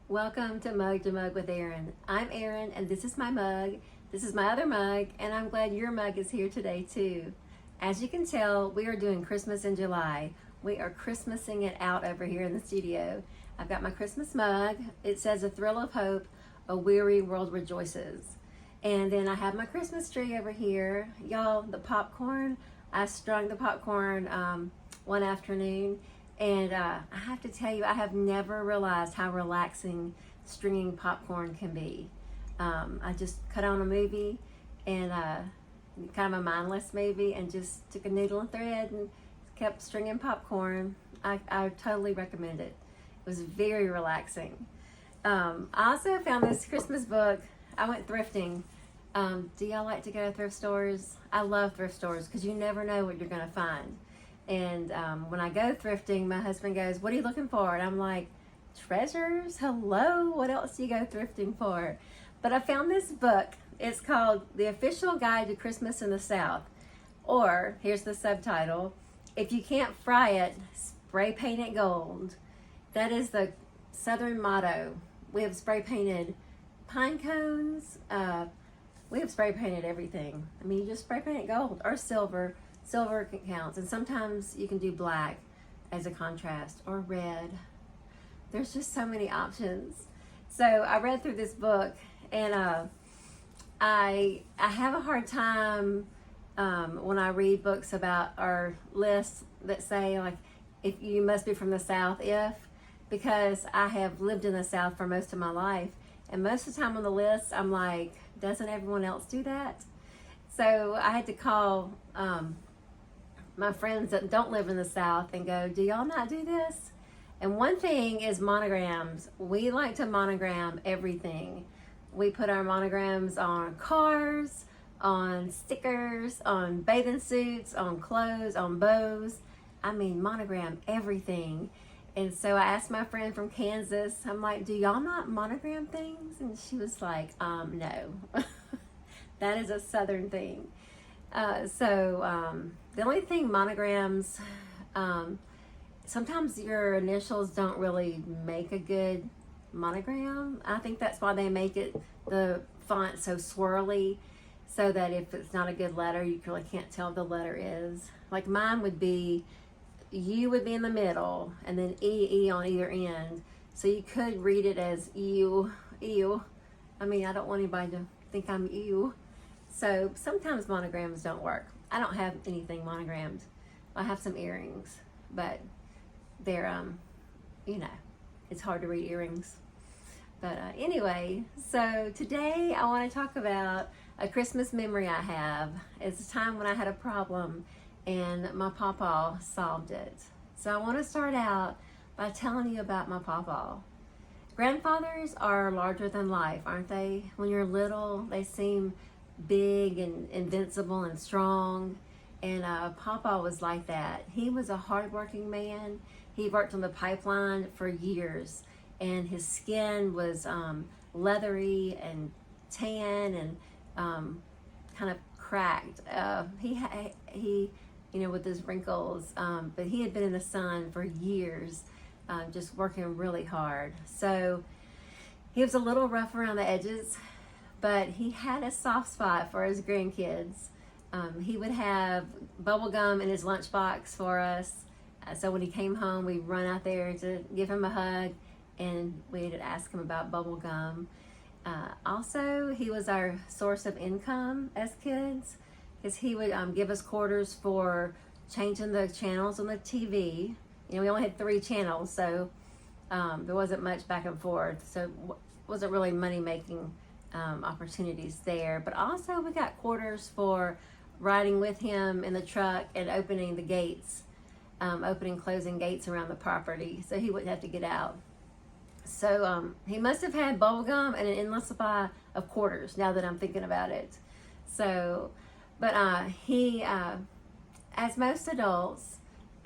Welcome to Mug with Erin. I'm Erin and this is my mug. This is my other mug and I'm glad your mug is here today too. As you can tell, we are doing Christmas in July. We are Christmasing it out over here in the studio. I've got my Christmas mug. It says a thrill of hope, a weary world rejoices. And then I have my Christmas tree over here. Y'all, the popcorn, I strung the popcorn one afternoon. And I have to tell you, I have never realized how relaxing stringing popcorn can be. I just cut on a movie and kind of a mindless movie and just took a needle and thread and kept stringing popcorn. I totally recommend it. It was very relaxing. I also found this Christmas book. I went thrifting. Do y'all like to go to thrift stores? I love thrift stores because you never know what you're going to find. And when I go thrifting, my husband goes, "What are you looking for?" And I'm like, "Treasures? Hello, what else do you go thrifting for?" But I found this book. It's called The Official Guide to Christmas in the South. Or, here's the subtitle, "If You Can't Fry It, Spray Paint It Gold." That is the Southern motto. We have spray painted pine cones. We have spray painted everything. I mean, you just spray paint it gold or silver. Silver counts, and sometimes you can do black as a contrast or red. There's just so many options. So I read through this book, and I have a hard time when I read books about our lists that say like, if you must be from the South, because I have lived in the South for most of my life, and most of the time on the list I'm like, doesn't everyone else do that? So I had to call my friends that don't live in the South and go, "Do y'all not do this?" And one thing is monograms. We like to monogram everything. We put our monograms on cars, on stickers, on bathing suits, on clothes, on bows. I mean, monogram everything. And so I asked my friend from Kansas, I'm like, "Do y'all not monogram things?" And she was like, "No." That is a Southern thing. The only thing monograms, sometimes your initials don't really make a good monogram. I think that's why they make the font so swirly, so that if it's not a good letter, you really can't tell what the letter is. Like mine would be, U would be in the middle, and then E on either end. So you could read it as ew. I mean, I don't want anybody to think I'm ew. So sometimes monograms don't work. I don't have anything monogrammed. I have some earrings, but they're, it's hard to read earrings. But anyway, so today I want to talk about a Christmas memory I have. It's a time when I had a problem and my Papaw solved it. So I want to start out by telling you about my Papaw. Grandfathers are larger than life, aren't they? When you're little, they seem big and invincible and strong, and Papaw was like that. He was a hardworking man. He worked on the pipeline for years, and his skin was leathery and tan and kind of cracked. He with his wrinkles, but he had been in the sun for years, just working really hard. So he was a little rough around the edges, but he had a soft spot for his grandkids. He would have bubble gum in his lunchbox for us. So when he came home, we'd run out there to give him a hug, and we'd ask him about bubble gum. Also, he was our source of income as kids, because he would give us quarters for changing the channels on the TV. We only had 3 channels, so there wasn't much back and forth. So it wasn't really money-making opportunities there. But also we got quarters for riding with him in the truck and opening the gates, closing gates around the property, so he wouldn't have to get out. So he must have had bubble gum and an endless supply of quarters, now that I'm thinking about it. So, but he, as most adults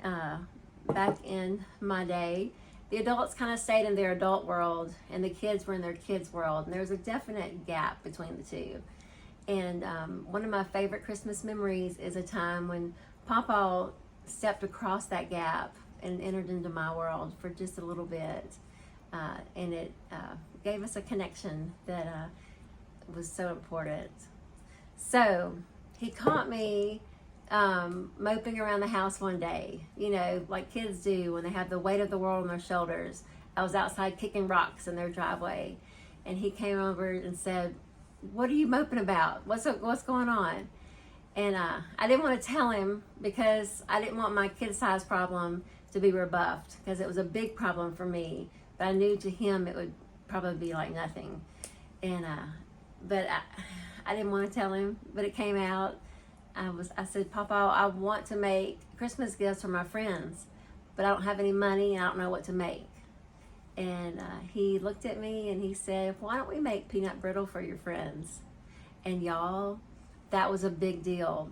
back in my day, the adults kind of stayed in their adult world and the kids were in their kids world, and there was a definite gap between the two. And one of my favorite Christmas memories is a time when Papaw stepped across that gap and entered into my world for just a little bit. and it gave us a connection that was so important. So he caught me moping around the house one day, like kids do when they have the weight of the world on their shoulders. I was outside kicking rocks in their driveway, and he came over and said, "What are you moping about? What's going on?" And I didn't want to tell him because I didn't want my kid-size problem to be rebuffed, because it was a big problem for me. But I knew to him it would probably be like nothing. And but I didn't want to tell him, but it came out. I said, "Papaw, I want to make Christmas gifts for my friends, but I don't have any money and I don't know what to make." And he looked at me and he said, "Why don't we make peanut brittle for your friends?" And y'all, that was a big deal.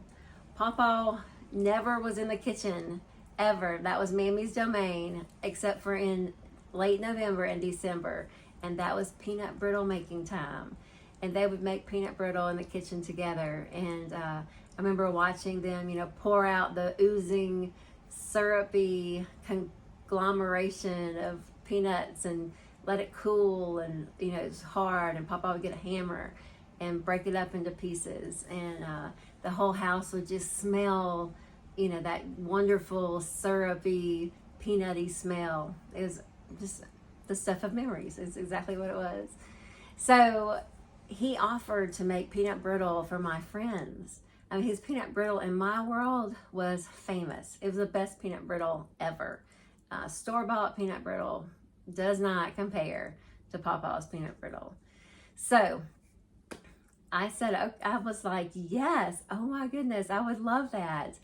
Papaw never was in the kitchen ever. That was Mammy's domain, except for in late November and December. And that was peanut brittle making time. And they would make peanut brittle in the kitchen together. And I remember watching them, pour out the oozing, syrupy conglomeration of peanuts and let it cool. And, it's hard. And Papaw would get a hammer and break it up into pieces. And the whole house would just smell, that wonderful, syrupy, peanutty smell. It was just the stuff of memories. It's exactly what it was. So he offered to make peanut brittle for my friends. I mean, his peanut brittle in my world was famous. It was the best peanut brittle ever. Store-bought peanut brittle does not compare to Papaw's peanut brittle. So I said, I was like, yes, oh my goodness, I would love that.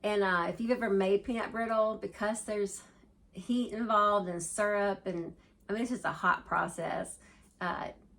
And if you've ever made peanut brittle, because there's heat involved and syrup, and I mean, it's just a hot process.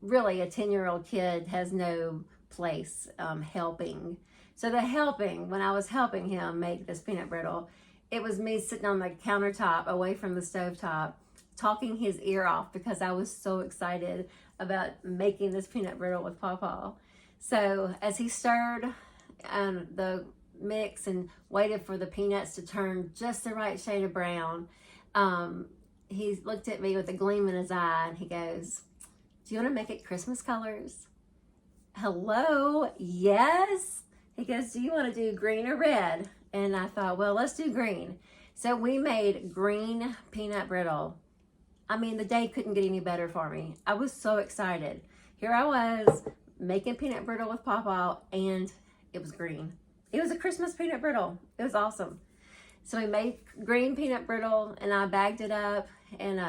Really, a 10-year-old kid has no place helping. So when I was helping him make this peanut brittle, it was me sitting on the countertop away from the stovetop, talking his ear off because I was so excited about making this peanut brittle with Papaw. So as he stirred the mix and waited for the peanuts to turn just the right shade of brown, he looked at me with a gleam in his eye and he goes, "Do you want to make it Christmas colors?" Hello, yes. He goes, "Do you want to do green or red?" And I thought, well, let's do green. So we made green peanut brittle. I mean, the day couldn't get any better for me. I was so excited. Here I was making peanut brittle with Papaw, and it was green. It was a Christmas peanut brittle. It was awesome. So we made green peanut brittle, and I bagged it up and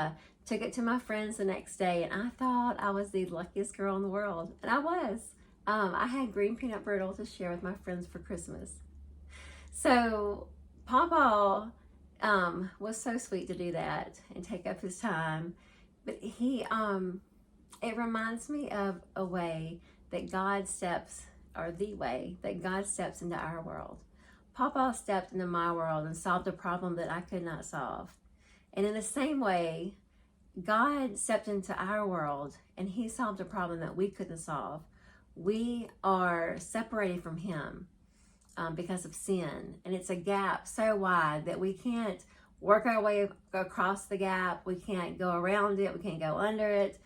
took it to my friends the next day. And I thought I was the luckiest girl in the world. And I was. I had green peanut brittle to share with my friends for Christmas. So Papaw was so sweet to do that and take up his time. But it reminds me of a way that God steps, or the way that God steps into our world. Papaw stepped into my world and solved a problem that I could not solve. And in the same way, God stepped into our world and he solved a problem that we couldn't solve. We are separated from him because of sin. And it's a gap so wide that we can't work our way across the gap. We can't go around it. We can't go under it.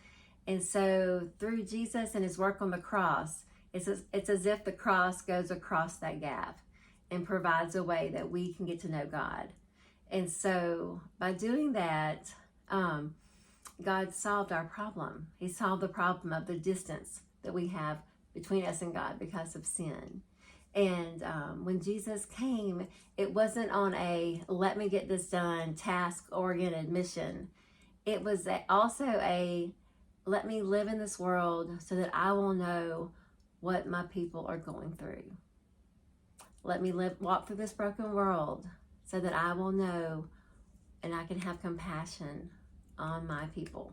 And so through Jesus and his work on the cross, it's as if the cross goes across that gap and provides a way that we can get to know God. And so by doing that, God solved our problem. He solved the problem of the distance that we have between us and God because of sin. And when Jesus came, it wasn't on a let me get this done, task-oriented mission. It was also a let me live in this world so that I will know what my people are going through. Let me walk through this broken world so that I will know and I can have compassion on my people.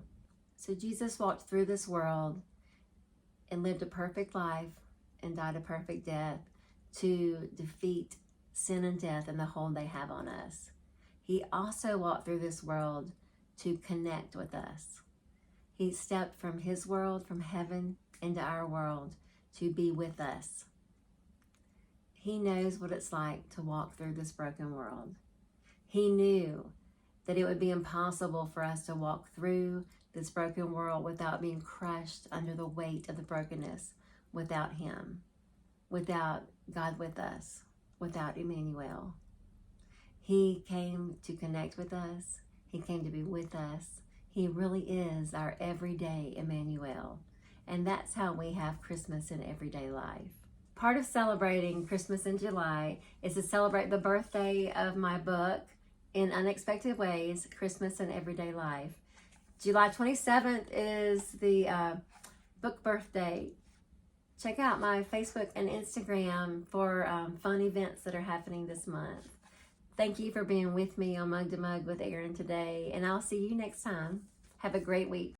So Jesus walked through this world and lived a perfect life and died a perfect death to defeat sin and death and the hold they have on us. He also walked through this world to connect with us. He stepped from his world, from heaven, into our world to be with us. He knows what it's like to walk through this broken world. He knew that it would be impossible for us to walk through this broken world without being crushed under the weight of the brokenness, without Him, without God with us, without Emmanuel. He came to connect with us. He came to be with us. He really is our everyday Emmanuel. And that's how we have Christmas in everyday life. Part of celebrating Christmas in July is to celebrate the birthday of my book, In Unexpected Ways, Christmas in Everyday Life. July 27th is the book birthday. Check out my Facebook and Instagram for fun events that are happening this month. Thank you for being with me on Mug to Mug with Erin today, and I'll see you next time. Have a great week.